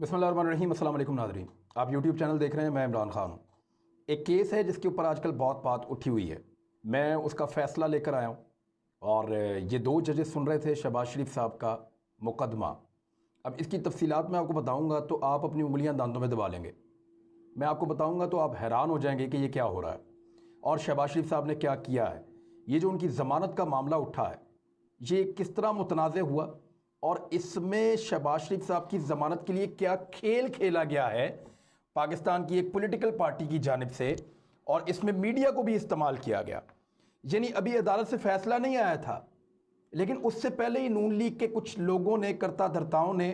बिस्मिल्लाहिर्रहमानिर्रहीम। अस्सलाम वालेकुम नाज़रीन, आप यूट्यूब चैनल देख रहे हैं। मैं इमरान खान हूँ। एक केस है जिसके ऊपर आजकल बहुत बात उठी हुई है। मैं उसका फ़ैसला लेकर आया हूँ और ये दो जजेस सुन रहे थे शहबाज शरीफ साहब का मुकदमा। अब इसकी तफसीलात मैं आपको बताऊँगा तो आप अपनी उंगलियाँ दांतों में दबा लेंगे। मैं आपको बताऊँगा तो आप हैरान हो जाएंगे कि ये क्या हो रहा है और शहबाज शरीफ साहब ने क्या किया है। ये जो उनकी ज़मानत का मामला उठा है, ये किस तरह मुतनाज़ हुआ और इसमें शहबाज शरीफ साहब की ज़मानत के लिए क्या खेल खेला गया है पाकिस्तान की एक पॉलिटिकल पार्टी की जानिब से, और इसमें मीडिया को भी इस्तेमाल किया गया। यानी अभी अदालत से फैसला नहीं आया था, लेकिन उससे पहले ही नून लीग के कुछ लोगों ने, कर्ता धर्ताओं ने,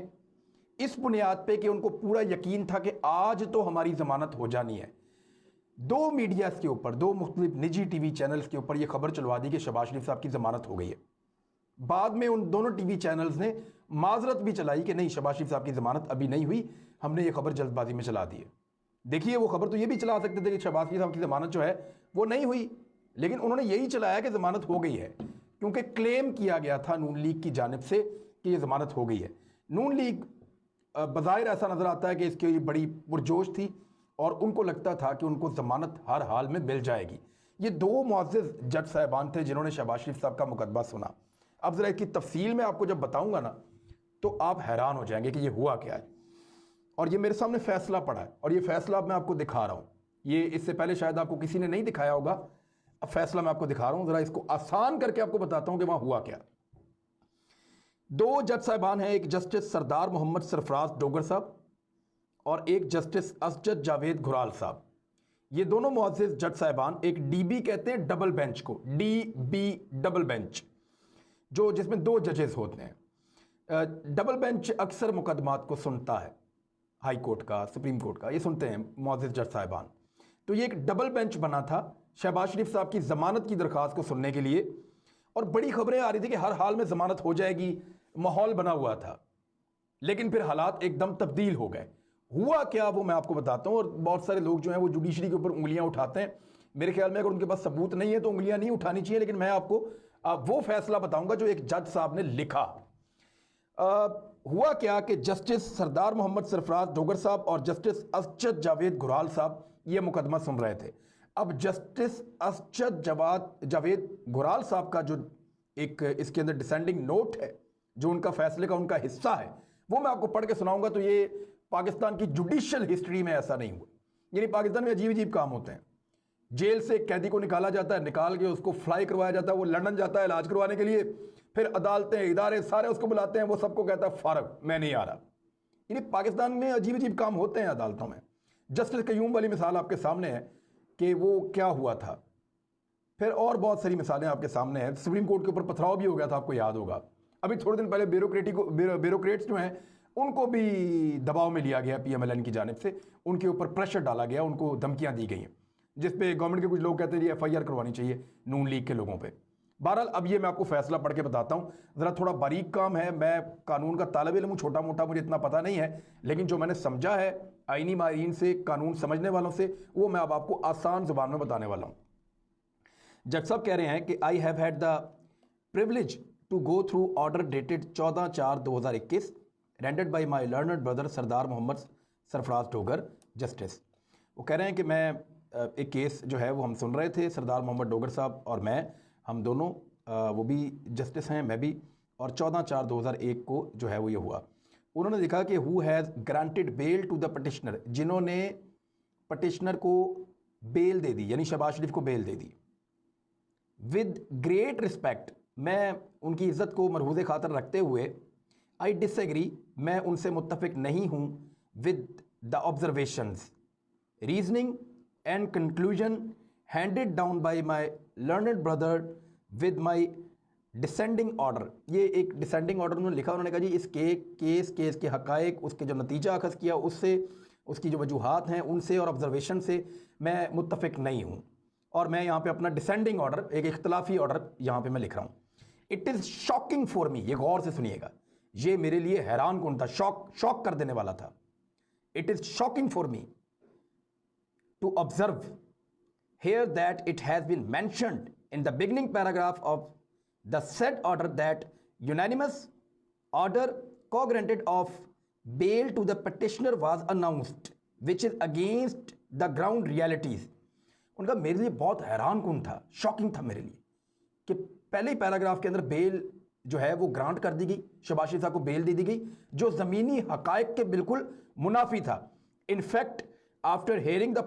इस बुनियाद पे कि उनको पूरा यकीन था कि आज तो हमारी ज़मानत हो जानी है, दो मीडियाज़ के ऊपर, दो मुख्तलिफ निजी टीवी चैनल्स के ऊपर यह खबर चलवा दी कि शहबाज शरीफ साहब की ज़मानत हो गई है। बाद में उन दोनों टीवी चैनल्स ने माजरत भी चलाई कि नहीं, शहबाज शरीफ साहब की ज़मानत अभी नहीं हुई, हमने ये खबर जल्दबाजी में चला दी है। देखिए, वो खबर तो ये भी चला सकते थे कि शहबाज शरीफ साहब की ज़मानत जो है वो नहीं हुई, लेकिन उन्होंने यही चलाया कि ज़मानत हो गई है, क्योंकि क्लेम किया गया था नून लीग की जानिब से कि ये ज़मानत हो गई है। नून लीग बज़ाहिर ऐसा नज़र आता है कि इसकी बड़ी पुरजोश थी और उनको लगता था कि उनको ज़मानत हर हाल में मिल जाएगी। ये दो मुअज़्ज़ज़ जज साहिबान थे जिन्होंने शहबाज शरीफ साहब का मुकदमा सुना। अब ज़रा इसकी तफसील में आपको जब बताऊंगा ना तो आप हैरान हो जाएंगे कि ये हुआ क्या है। और ये मेरे सामने फ़ैसला पड़ा है और ये फ़ैसला अब मैं आपको दिखा रहा हूँ। ये इससे पहले शायद आपको किसी ने नहीं दिखाया होगा। अब फ़ैसला मैं आपको दिखा रहा हूँ, ज़रा इसको आसान करके आपको बताता हूँ कि वहाँ हुआ क्या। दो जज साहिबान हैं, एक जस्टिस सरदार मोहम्मद सरफराज डोगर साहब और एक जस्टिस असजद जावेद घुराल साहब। ये दोनों मुअज़्ज़ज़ जज साहिबान, एक डीबी कहते हैं डबल बेंच को, डीबी डबल बेंच, जो जिसमें दो जजेस होते हैं। डबल बेंच अक्सर मुकदमात को सुनता है, हाई कोर्ट का, सुप्रीम कोर्ट का, ये सुनते हैं मुअज़्ज़ज़ जज साहिबान। तो ये एक डबल बेंच बना था शहबाज शरीफ साहब की ज़मानत की दरख्वास्त को सुनने के लिए, और बड़ी खबरें आ रही थी कि हर हाल में ज़मानत हो जाएगी, माहौल बना हुआ था। लेकिन फिर हालात एकदम तब्दील हो गए। हुआ क्या वो मैं आपको बताता हूँ। और बहुत सारे लोग जो हैं वो जुडिशरी के ऊपर उंगलियां उठाते हैं। मेरे ख्याल में अगर उनके पास सबूत नहीं है तो उंगलियां नहीं उठानी चाहिए, लेकिन मैं आपको वो फैसला बताऊंगा जो एक जज साहब ने लिखा। हुआ क्या कि जस्टिस सरदार मोहम्मद सरफराज डोगर साहब और जस्टिस असजद जावेद घुराल साहब ये मुकदमा सुन रहे थे। अब जस्टिस असजद जावेद घुराल साहब का जो एक इसके अंदर डिसेंडिंग नोट है, जो उनका फैसले का उनका हिस्सा है, वो मैं आपको पढ़ के सुनाऊंगा। तो ये पाकिस्तान की जुडिशियल हिस्ट्री में ऐसा नहीं हुआ। यानी पाकिस्तान में अजीब अजीब काम होते हैं। जेल से कैदी को निकाला जाता है, निकाल के उसको फ्लाई करवाया जाता है, वो लंदन जाता है इलाज करवाने के लिए, फिर अदालतें, इदारे सारे उसको बुलाते हैं, वो सबको कहता है फारग, मैं नहीं आ रहा। यानी पाकिस्तान में अजीब अजीब काम होते हैं अदालतों में। जस्टिस कयूम वाली मिसाल आपके सामने है कि वो क्या हुआ था। फिर और बहुत सारी मिसालें आपके सामने हैं। सुप्रीम कोर्ट के ऊपर पथराव भी हो गया था, आपको याद होगा। अभी थोड़े दिन पहले ब्यूरोक्रेट्स जो हैं उनको भी दबाव में लिया गया पीएमएलएन की जानिब से, उनके ऊपर प्रेशर डाला गया, उनको धमकियां दी गई हैं, जिसपे गवर्नमेंट के कुछ लोग कहते हैं एफआईआर करवानी चाहिए नून लीग के लोगों पे। बहरहाल अब ये मैं आपको फैसला पढ़ के बताता हूँ। ज़रा थोड़ा बारीक काम है, मैं कानून का तालिब इल्म हूँ, छोटा मोटा मुझे इतना पता नहीं है, लेकिन जो मैंने समझा है आईनी माहिरीन से, कानून समझने वालों से, वो मैं अब आपको आसान ज़ुबान में बताने वाला हूँ। जज साहब कह रहे हैं कि I have had the privilege to go through order dated 14/4/2021 rendered by my learned brother Sardar Mohammad Sarfaraz Dogar justice. वो कह रहे हैं कि मैं एक केस जो है वो हम सुन रहे थे, सरदार मोहम्मद डोगर साहब और मैं, हम दोनों, वो भी जस्टिस हैं, मैं भी, और 14/4/2001 को जो है वो ये हुआ। उन्होंने लिखा कि who has granted bail to the petitioner, जिन्होंने पटिशनर को बेल दे दी, यानी शहबाज शरीफ को बेल दे दी। विद ग्रेट रिस्पेक्ट, मैं उनकी इज़्ज़त को मरहूज़ खातर रखते हुए, आई डिसएग्री, मैं उनसे मुत्तफिक नहीं हूँ, with the observations, reasoning and conclusion handed down by my learned brother with my descending order. ये एक डिसेंडिंग ऑर्डर उन्होंने लिखा। उन्होंने कहा जी इस केस के हकायक, उसके जो नतीजा अखज़ किया उससे, उसकी जो वजूहात हैं उनसे और ऑब्जर्वेशन से मैं मुत्तफिक नहीं हूँ, और मैं यहाँ पे अपना डिसेंडिंग ऑर्डर, एक इख्तलाफी ऑर्डर यहाँ पे मैं लिख रहा हूँ। इट इज़ शॉकिंग फॉर मी, ये गौर से सुनिएगा, ये मेरे लिए हैरान कौन था, शॉक कर देने वाला था। It is shocking for me to observe here that it has been mentioned in the beginning paragraph of the said order that unanimous order co-granted of bail to the petitioner was announced which is against the ground realities। उनका मेरे लिए बहुत हैरान कुन था, shocking था मेरे लिए कि पहले ही पैराग्राफ के अंदर बेल जो है वो ग्रांट कर दी गई, शहबाज शरीफ साहब को बेल दे दी गई जो ज़मीनी हकायक के बिल्कुल मुनाफी था। In fact after hearing the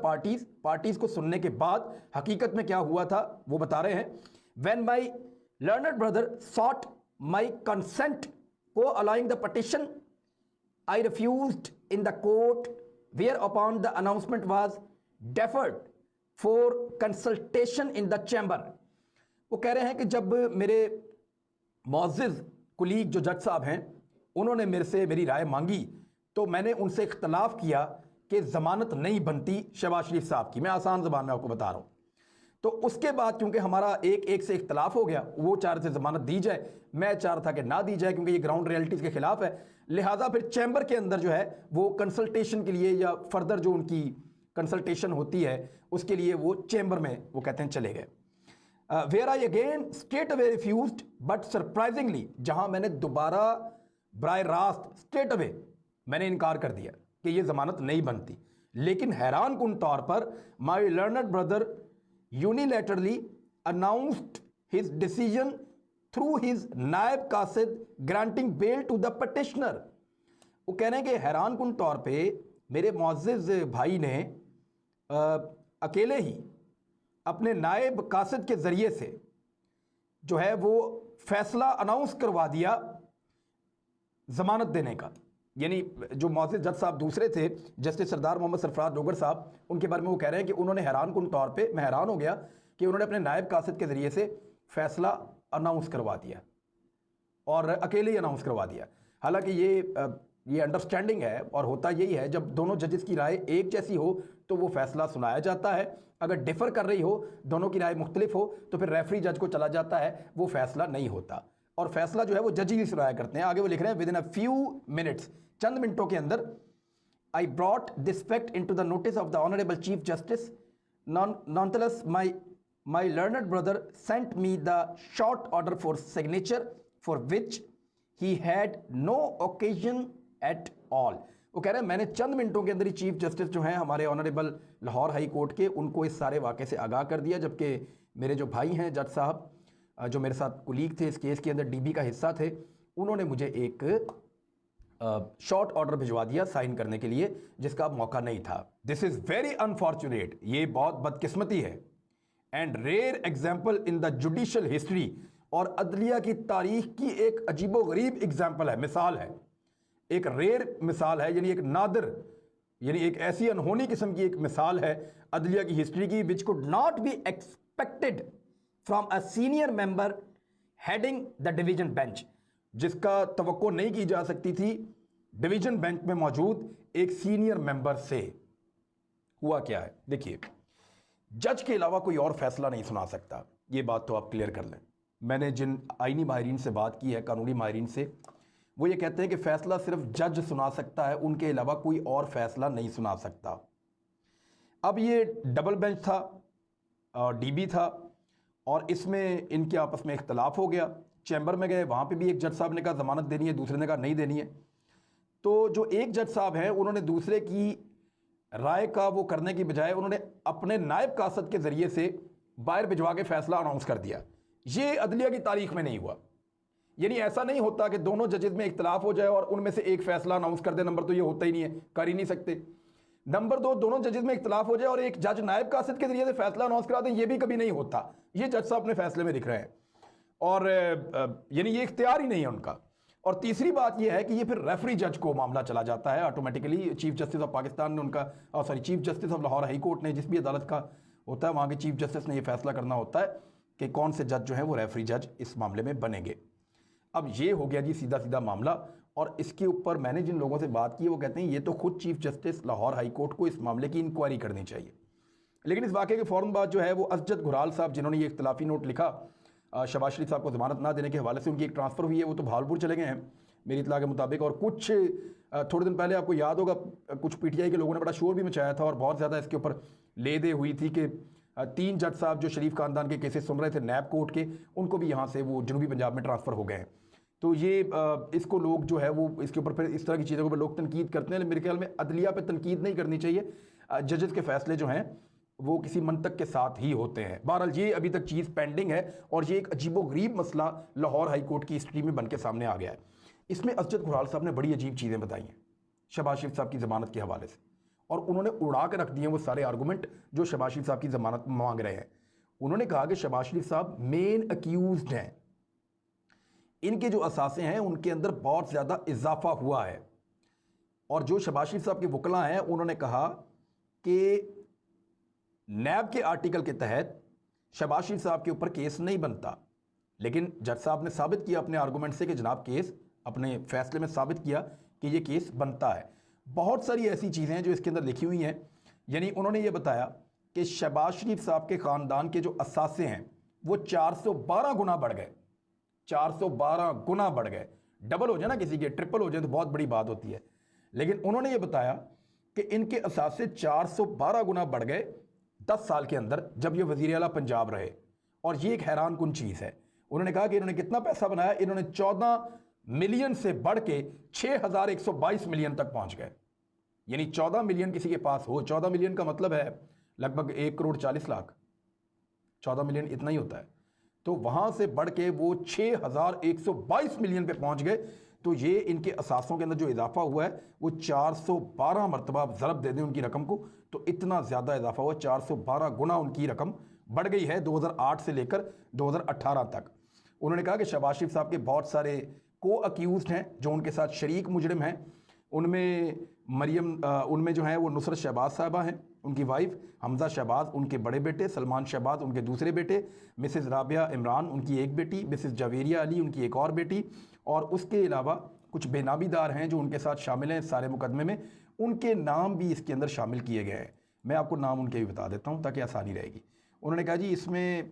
parties को सुनने के बाद हकीकत में क्या हुआ था वो बता रहे हैं। When my learned brother sought my consent allowing the petition, I refused in the court, whereupon the announcement was deferred for consultation in the chamber। वो कह रहे हैं कि जब मेरे मुअज़्ज़िज़ कुलीग जो जज साहब हैं उन्होंने मेरे से मेरी राय मांगी तो मैंने उनसे इख्तलाफ किया कि ज़मानत नहीं बनती शहबाज शरीफ साहब की। मैं आसान ज़बान में आपको बता रहा हूँ। तो उसके बाद क्योंकि हमारा एक से इख्तलाफ हो गया, वो चाह रहे थे ज़मानत दी जाए, मैं चाह रहा था कि ना दी जाए क्योंकि ये ग्राउंड रियलिटीज़ के खिलाफ है। लिहाजा फिर चैम्बर के अंदर जो है वो कंसल्टेशन के लिए या फर्दर जो उनकी कंसल्टेशन होती है उसके लिए वो चैम्बर में वो कहते हैं चले गए। Where I again straight away refused but surprisingly, जहां मैंने दोबारा बराह रास्त स्ट्रेट अवे मैंने इनकार कर दिया कि ये ज़मानत नहीं बनती। लेकिन हैरान कुन तौर पर my learned brother unilaterally announced his decision through his नायब कासिद granting bail to the petitioner। वो कह रहे हैं कि हैरान कुन तौर पे मेरे मुअज़्ज़िज़ भाई ने अकेले ही अपने नायब कासिद के ज़रिए से जो है वो फैसला अनाउंस करवा दिया ज़मानत देने का। यानी जो मुअज़्ज़िज़ जज साहब दूसरे थे जस्टिस सरदार मोहम्मद सरफराज डोगर साहब, उनके बारे में वो कह रहे हैं कि उन्होंने हैरान कुन तौर पे, मैं हैरान हो गया कि उन्होंने अपने नायब कासिद के ज़रिए से फ़ैसला अनाउंस करवा दिया और अकेले ही अनाउंस करवा दिया। हालांकि ये अंडरस्टैंडिंग है और होता यही है जब दोनों जजेस की राय एक जैसी हो तो वो फैसला सुनाया जाता है। अगर डिफ़र कर रही हो, दोनों की राय मुख्तलिफ हो तो फिर रेफरी जज को चला जाता है, वो फैसला नहीं होता और फैसला जो है वो जज ही सुनाया करते हैं। आगे वो लिख रहे हैं within a few minutes, चंद मिनटों के अंदर, I brought this fact into the notice of the honourable chief justice, nonetheless my learned brother sent me the short order for signature for which he had no occasion at all. वो कह रहे हैं मैंने चंद मिनटों के अंदर ही chief justice जो हैं हमारे ऑनरेबल लाहौर हाई कोर्ट के, उनको इस सारे वाक़े से आगाह कर दिया, जबकि मेरे जो भाई हैं जज साहब जो मेरे साथ कुलीग थे इस केस के अंदर, डीबी का हिस्सा थे, उन्होंने मुझे एक शॉर्ट ऑर्डर भिजवा दिया साइन करने के लिए जिसका मौका नहीं था। दिस इज़ वेरी अनफॉर्चुनेट, ये बहुत बदकिस्मती है, and rare example in the judicial history, और अदलिया की तारीख की एक अजीबो गरीब एग्जाम्पल है, मिसाल है, एक रेयर मिसाल है, यानी एक नादिर, यानी एक ऐसी अनहोनी किस्म की एक मिसाल है अदलिया की हिस्ट्री की, which could not be expected from a senior member heading the division bench, जिसका तवक्को नहीं की जा सकती थी डिवीजन बेंच में मौजूद एक सीनियर मेंबर से। हुआ क्या है देखिए, जज के अलावा कोई और फैसला नहीं सुना सकता, ये बात तो आप क्लियर कर लें। मैंने जिन आईनी माहिरीन से बात की है, कानूनी माहिरीन से, वो ये कहते हैं कि फैसला सिर्फ जज सुना सकता है, उनके अलावा कोई और फैसला नहीं सुना सकता। अब ये डबल बेंच था, डीबी था, और इसमें इनके आपस में इख्तलाफ हो गया। चैम्बर में गए, वहाँ पे भी एक जज साहब ने कहा ज़मानत देनी है, दूसरे ने कहा नहीं देनी है। तो जो एक जज साहब हैं उन्होंने दूसरे की राय का वो करने की बजाय उन्होंने अपने नायब कासद के ज़रिए से बाहर भिजवा के फैसला अनाउंस कर दिया। ये अदलिया की तारीख में नहीं हुआ। यानी ऐसा नहीं होता कि दोनों जजेस में इख्तलाफ हो जाए और उनमें से एक फैसला अनाउंस कर दे, नंबर तो ये होता ही नहीं है, कर ही नहीं सकते। नंबर दो, दोनों जजेस में इख्तलाफ हो जाए और एक जज नायब कासिद के जरिए से फैसला अनाउंस करा दें, ये भी कभी नहीं होता। ये जज साहब अपने फैसले में दिख रहे हैं और यानी ये इख्तियार ही नहीं है उनका। और तीसरी बात यह है कि ये फिर रेफरी जज को मामला चला जाता है automatically. Chief justice of Pakistan ने उनका, chief justice of Lahore high court ने, जिस भी अदालत का होता है वहाँ के चीफ जस्टिस ने ये फैसला करना होता है कि कौन से जज जो हैं वो रेफरी जज इस मामले में बनेंगे। अब ये हो गया जी सीधा सीधा मामला, और इसके ऊपर मैंने जिन लोगों से बात की वो कहते हैं ये तो खुद chief justice Lahore high court को इस मामले की इंक्वायरी करनी चाहिए। लेकिन इस वाक़े के फ़ौरन बाद जो है वो असजद घुराल साहब, जिन्होंने ये इख्तलाफी नोट लिखा शहबाज शरीफ साहब को ज़मानत ना देने के हवाले से, उनकी एक ट्रांसफ़र हुई है, वो तो भावलपुर चले गए हैं मेरी इतला के मुताबिक। और कुछ थोड़े दिन पहले आपको याद होगा कुछ पीटीआई के लोगों ने बड़ा शोर भी मचाया था और बहुत ज़्यादा इसके ऊपर ले दे हुई थी कि 3 जज साहब जो शरीफ ख़ानदान के केसेस सुन रहे थे नैब कोर्ट के, उनको भी यहाँ से वो जनूबी पंजाब में ट्रांसफ़र हो गए हैं। तो ये इसको लोग जो है वो इसके ऊपर फिर इस तरह की चीज़ों के ऊपर लोग तनकीद करते हैं। मेरे ख्याल में अदलिया पे तनकीद नहीं करनी चाहिए। जजेस के फैसले जो हैं वो किसी मंतक के साथ ही होते हैं। बहरहाल ये अभी तक चीज़ पेंडिंग है और ये एक अजीबोगरीब मसला लाहौर हाई कोर्ट की हिस्ट्री में बन के सामने आ गया है। इसमें असजद गुराल साहब ने बड़ी अजीब चीज़ें बताई हैं शहबाज शरीफ साहब की ज़मानत के हवाले से, और उन्होंने उड़ा के रख दिए वो सारे आर्गूमेंट जो शहबाज शरीफ साहब की ज़मानत मांग रहे हैं। उन्होंने कहा कि शहबाज शरीफ साहब मेन अक्यूज्ड हैं, इनके जो असासे हैं उनके अंदर बहुत ज़्यादा इजाफा हुआ है। और जो शहबाज शरीफ साहब के वकला हैं उन्होंने कहा कि नैब के आर्टिकल के तहत शहबाज शरीफ साहब के ऊपर केस नहीं बनता, लेकिन जज साहब ने साबित किया अपने आर्गूमेंट से कि जनाब केस, अपने फैसले में साबित किया कि ये केस बनता है। बहुत सारी ऐसी चीज़ें हैं जो इसके अंदर लिखी हुई हैं। यानी उन्होंने ये बताया कि शहबाज शरीफ साहब के ख़ानदान के जो असासे हैं वो 412 गुना बढ़ गए, 412 गुना बढ़ गए। डबल हो जाए ना किसी के, ट्रिपल हो जाए तो बहुत बड़ी बात होती है। लेकिन उन्होंने ये बताया कि इनके असासे 412 गुना बढ़ गए 10 साल के अंदर जब ये वज़ीर आला पंजाब रहे। और ये एक हैरान कुन चीज़ है। उन्होंने कहा कि इन्होंने कितना पैसा बनाया, इन्होंने 14 मिलियन से बढ़ के 6122 मिलियन तक पहुंच गए। यानी 14 मिलियन किसी के पास हो, 14 मिलियन का मतलब है लगभग 1 करोड़ 40 लाख, 14 मिलियन इतना ही होता है। तो वहां से बढ़ के वो 6122 मिलियन पे पहुंच गए। तो ये इनके असासों के अंदर जो इजाफा हुआ है वो 412 मरतबा ज़रब दे दें उनकी रकम को तो इतना ज़्यादा इजाफा हुआ, 412 गुना उनकी रकम बढ़ गई है 2008 से लेकर 2018 तक। उन्होंने कहा कि शहबाज शरीफ साहब के बहुत सारे को अक्यूज़ड हैं जो उनके साथ शरीक मुजरिम हैं। उनमें उनमें जो है वो नुसरत शहबाज साहबा हैं, उनकी वाइफ, हमजा शहबाज उनके बड़े बेटे, सलमान शहबाज उनके दूसरे बेटे, मिसेज़ राबिया इमरान उनकी एक बेटी, मिसेज़ जवेरिया अली उनकी एक और बेटी, और उसके अलावा कुछ बेनामीदार हैं जो उनके साथ शामिल हैं सारे मुकदमे में। उनके नाम भी इसके अंदर शामिल किए गए हैं। मैं आपको नाम उनके भी बता देता हूँ ताकि आसानी रहेगी। उन्होंने कहा जी इसमें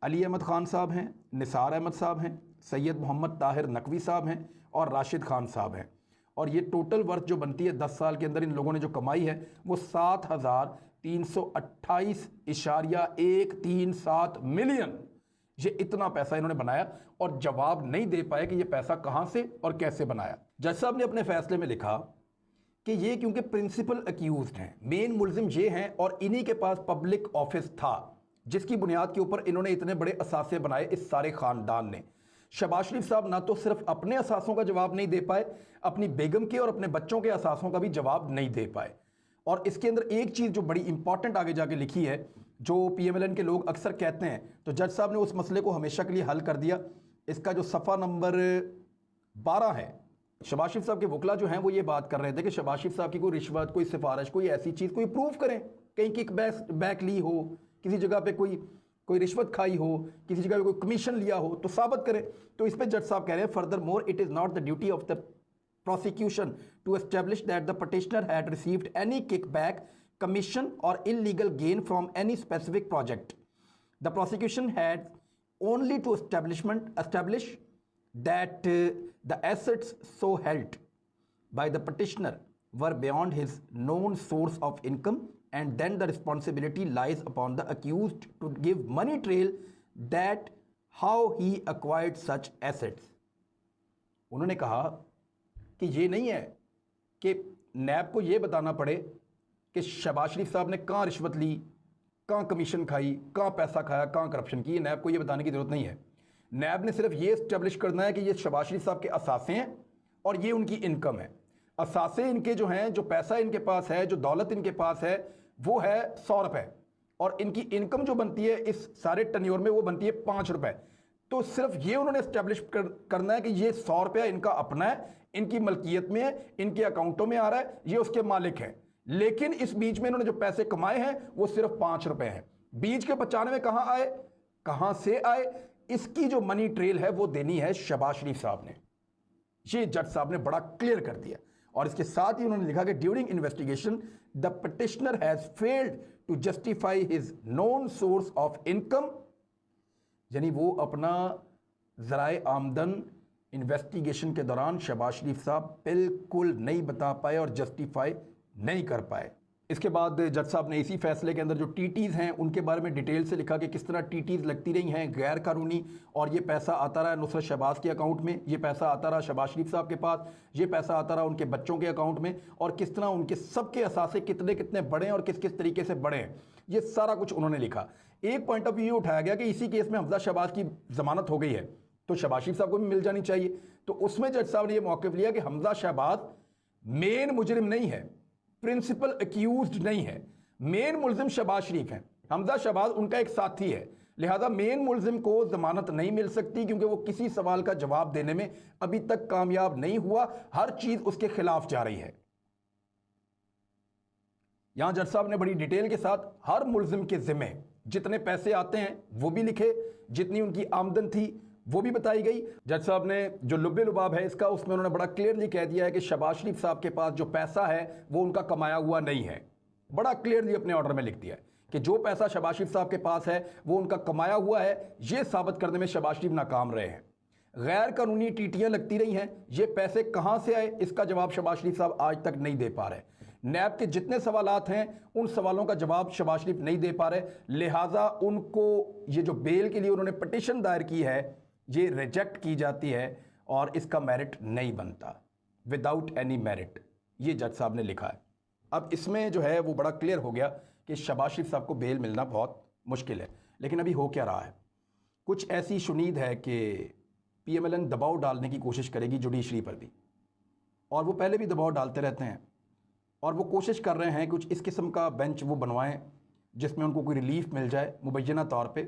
अली अहमद ख़ान साहब हैं, निसार अहमद साहब हैं, सैयद मोहम्मद ताहिर नकवी साहब हैं और राशिद खान साहब हैं। और ये टोटल वर्थ जो बनती है 10 साल के अंदर इन लोगों ने जो कमाई है वो 7,328.137 मिलियन। ये इतना पैसा इन्होंने बनाया और जवाब नहीं दे पाए कि ये पैसा कहाँ से और कैसे बनाया। जज साहब ने अपने फैसले में लिखा कि ये क्योंकि प्रिंसिपल अक्यूज्ड हैं, मेन मुलजिम ये हैं और इन्हीं के पास पब्लिक ऑफिस था जिसकी बुनियाद के ऊपर इन्होंने इतने बड़े असासे बनाए इस सारे ख़ानदान ने। शहबाज शरीफ साहब ना तो सिर्फ अपने असासों का जवाब नहीं दे पाए, अपनी बेगम के और अपने बच्चों के असासों का भी जवाब नहीं दे पाए। और इसके अंदर एक चीज़ जो बड़ी इंपॉर्टेंट आगे जाके लिखी है, जो PMLN के लोग अक्सर कहते हैं, तो जज साहब ने उस मसले को हमेशा के लिए हल कर दिया। इसका जो सफ़ा नंबर 12 है, शहबाज शरीफ साहब के वकला जो हैं वो ये बात कर रहे थे कि शहबाज शरीफ साहब की कोई रिश्वत, कोई सिफारिश, कोई ऐसी चीज़ कोई प्रूव करें, कहीं किक बैक ली हो, किसी जगह पे कोई रिश्वत खाई हो, किसी जगह पे कोई कमीशन लिया हो तो साबित करें। तो इस पे जज साहब कह रहे हैं, further more it is not the duty of the prosecution to establish that the petitioner had received any kickback, commission or illegal gain from any specific project. The prosecution had only to establish that the assets so held by the petitioner were beyond his known source of income, and then the responsibility lies upon the accused to give money trail that how he acquired such assets. उन्होंने कहा कि ये नहीं है कि नैब को ये बताना पड़े कि शहबाज शरीफ साहब ने कहाँ रिश्वत ली, कहाँ कमीशन खाई, कहाँ पैसा खाया, कहाँ करप्शन की। नैब को ये बताने की ज़रूरत नहीं है। नैब ने सिर्फ ये इस्टेब्लिश करना है कि ये शहबाज शरीफ साहब के असासे हैं और ये उनकी इनकम है। असासे इनके जो हैं, जो पैसा इनके पास है, जो दौलत इनके पास है, वो है 100 रुपये, और इनकी इनकम जो बनती है इस सारे टन्योर में वो बनती है 5 रुपये। तो सिर्फ ये उन्होंने इस्टेब्लिश करना है कि ये 100 रुपया इनका अपना है, इनकी मलकियत में है, इनके अकाउंटों में आ रहा है, ये उसके मालिक हैं। लेकिन इस बीच में इन्होंने जो पैसे कमाए हैं वो सिर्फ 5 रुपए हैं। बीच के 95 कहां आए, कहां से आए, इसकी जो मनी ट्रेल है वो देनी है शहबाज शरीफ साहब ने। ये जज साहब ने बड़ा क्लियर कर दिया। और इसके साथ ही उन्होंने लिखा कि during investigation the petitioner has failed to justify his known source of income, यानी वो अपना ज़राए आमदन इन्वेस्टिगेशन के दौरान शहबाज शरीफ साहब बिल्कुल नहीं बता पाए और जस्टिफाई नहीं कर पाए। इसके बाद जज साहब ने इसी फैसले के अंदर जो टीटीज़ हैं उनके बारे में डिटेल से लिखा कि किस तरह टीटीज़ लगती रही हैं गैर कानूनी, और ये पैसा आता रहा नुसरत शहबाज के अकाउंट में, ये पैसा आता रहा शहबाज शरीफ साहब के पास, ये पैसा आता रहा उनके बच्चों के अकाउंट में, और किस तरह उनके सबके असासे कितने कितने बड़े हैं और किस किस तरीके से बड़े हैं, ये सारा कुछ उन्होंने लिखा। एक पॉइंट ऑफ व्यू उठाया गया कि इसी केस में हमजा शहबाज की जमानत हो गई है तो शहबाज शरीफ साहब को भी मिल जानी चाहिए। तो उसमें जज साहब ने यह मौक़िफ़ लिया कि हमजा शहबाज मेन मुजरिम नहीं है, प्रिंसिपल एक्यूज्ड नहीं है, मेन मुलजिम शहबाज शरीफ हैं, हमजा शहबाज उनका एक साथी है, लिहाजा मेन मुलजिम को जमानत नहीं मिल सकती क्योंकि वो किसी सवाल का जवाब देने में अभी तक कामयाब नहीं हुआ, हर चीज उसके खिलाफ जा रही है। यहां जज साहब ने बड़ी डिटेल के साथ हर मुलजिम के जिम्मे जितने पैसे आते हैं वो भी लिखे, जितनी उनकी आमदन थी वो भी बताई गई। जज साहब ने जो लुब्बे लुबाब है इसका उसमें उन्होंने बड़ा क्लियरली कह दिया है कि शहबाज शरीफ साहब के पास जो पैसा है वो उनका कमाया हुआ नहीं है, बड़ा क्लियरली अपने ऑर्डर में लिख दिया है कि जो पैसा शहबाज शरीफ साहब के पास है वो उनका कमाया हुआ है। ये साबित करने में शहबाज शरीफ नाकाम रहे हैं। गैर कानूनी टीटियां लगती रही हैं, ये पैसे कहां से आए इसका जवाब शहबाज शरीफ साहब आज तक नहीं दे पा रहे। नैब के जितने सवालात हैं उन सवालों का जवाब शहबाज शरीफ नहीं दे पा रहे, लिहाजा उनको ये जो बेल के लिए उन्होंने पटिशन दायर की है ये रिजेक्ट की जाती है और इसका मेरिट नहीं बनता, विदाउट एनी मेरिट, ये जज साहब ने लिखा है। अब इसमें जो है वो बड़ा क्लियर हो गया कि शहबाज शरीफ साहब को बेल मिलना बहुत मुश्किल है। लेकिन अभी हो क्या रहा है, कुछ ऐसी शुनीद है कि PMLN दबाव डालने की कोशिश करेगी जुडिशरी पर भी, और वो पहले भी दबाव डालते रहते हैं, और वो कोशिश कर रहे हैं कुछ इस किस्म का बेंच वो बनवाएं जिसमें उनको कोई रिलीफ मिल जाए मुबैना तौर पे।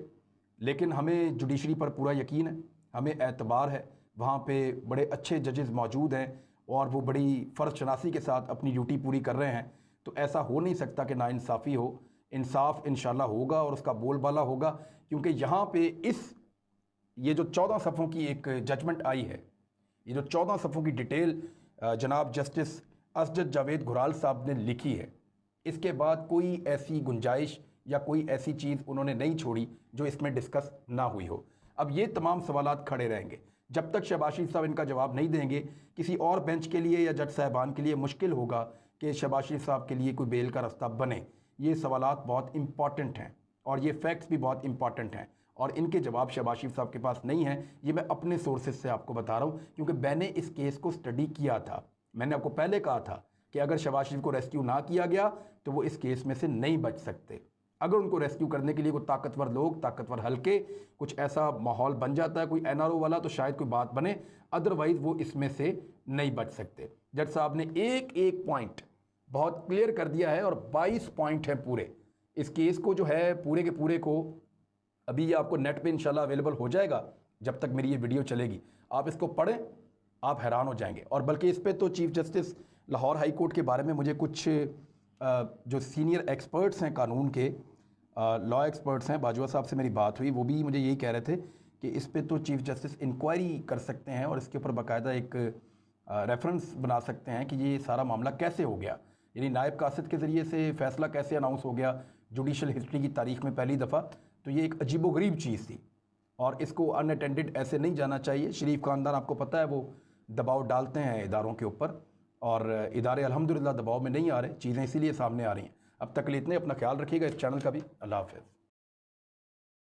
लेकिन हमें जुडिशरी पर पूरा यकीन है, हमें एतबार है, वहाँ पे बड़े अच्छे जजेस मौजूद हैं और वो बड़ी फ़र्ज शनासी के साथ अपनी ड्यूटी पूरी कर रहे हैं। तो ऐसा हो नहीं सकता कि नाइंसाफ़ी हो, इंसाफ इंशाल्लाह होगा और उसका बोलबाला होगा, क्योंकि यहाँ पे ये जो 14 सफ़ों की एक जजमेंट आई है, ये जो 14 सफ़ों की डिटेल जनाब जस्टिस असजद जावेद घुराल साहब ने लिखी है, इसके बाद कोई ऐसी गुंजाइश या कोई ऐसी चीज़ उन्होंने नहीं छोड़ी जो इसमें डिस्कस ना हुई हो। अब ये तमाम सवालात खड़े रहेंगे जब तक शहबाज शरीफ साहब इनका जवाब नहीं देंगे। किसी और बेंच के लिए या जज साहबान के लिए मुश्किल होगा कि शहबाज शरीफ साहब के लिए कोई बेल का रास्ता बने। ये सवालात बहुत इंपॉर्टेंट हैं और ये फैक्ट्स भी बहुत इंपॉर्टेंट हैं और इनके जवाब शहबाज शरीफ साहब के पास नहीं है। ये मैं अपने सोर्सेज से आपको बता रहा हूँ, क्योंकि मैंने इस केस को स्टडी किया था। मैंने आपको पहले कहा था कि अगर शहबाज शरीफ को रेस्क्यू ना किया गया तो वो इस केस में से नहीं बच सकते। अगर उनको रेस्क्यू करने के लिए कोई ताकतवर लोग, ताकतवर हल्के, कुछ ऐसा माहौल बन जाता है कोई NRO वाला, तो शायद कोई बात बने, अदरवाइज़ वो इसमें से नहीं बच सकते। जज साहब ने एक एक पॉइंट बहुत क्लियर कर दिया है और 22 पॉइंट हैं पूरे। इस केस को जो है पूरे के पूरे को अभी ये आपको नेट पे इंशाल्लाह अवेलेबल हो जाएगा। जब तक मेरी ये वीडियो चलेगी आप इसको पढ़ें, आप हैरान हो जाएंगे। और बल्कि इस पे तो chief justice Lahore high court के बारे में मुझे कुछ जो सीनियर एक्सपर्ट्स हैं कानून के, लॉ एक्सपर्ट्स हैं, बाजवा साहब से मेरी बात हुई, वो भी मुझे यही कह रहे थे कि इस पे तो चीफ जस्टिस इंक्वायरी कर सकते हैं और इसके ऊपर बाकायदा एक रेफरेंस बना सकते हैं कि ये सारा मामला कैसे हो गया, यानी नायब कासिद के ज़रिए से फ़ैसला कैसे अनाउंस हो गया जुडिशल हिस्ट्री की तारीख़ में पहली दफ़ा। तो ये एक अजीबोगरीब चीज़ थी और इसको अनअटेंडेड ऐसे नहीं जाना चाहिए। शरीफ ख़ानदान आपको पता है वो दबाव डालते हैं इदारों के ऊपर और इदारे अल्हम्दुलिल्लाह दबाव में नहीं आ रहे, चीज़ें इसीलिए सामने आ रही हैं। अब तक के लिए इतने, अपना ख्याल रखिएगा, इस चैनल का भी। अल्लाह हाफ़िज़।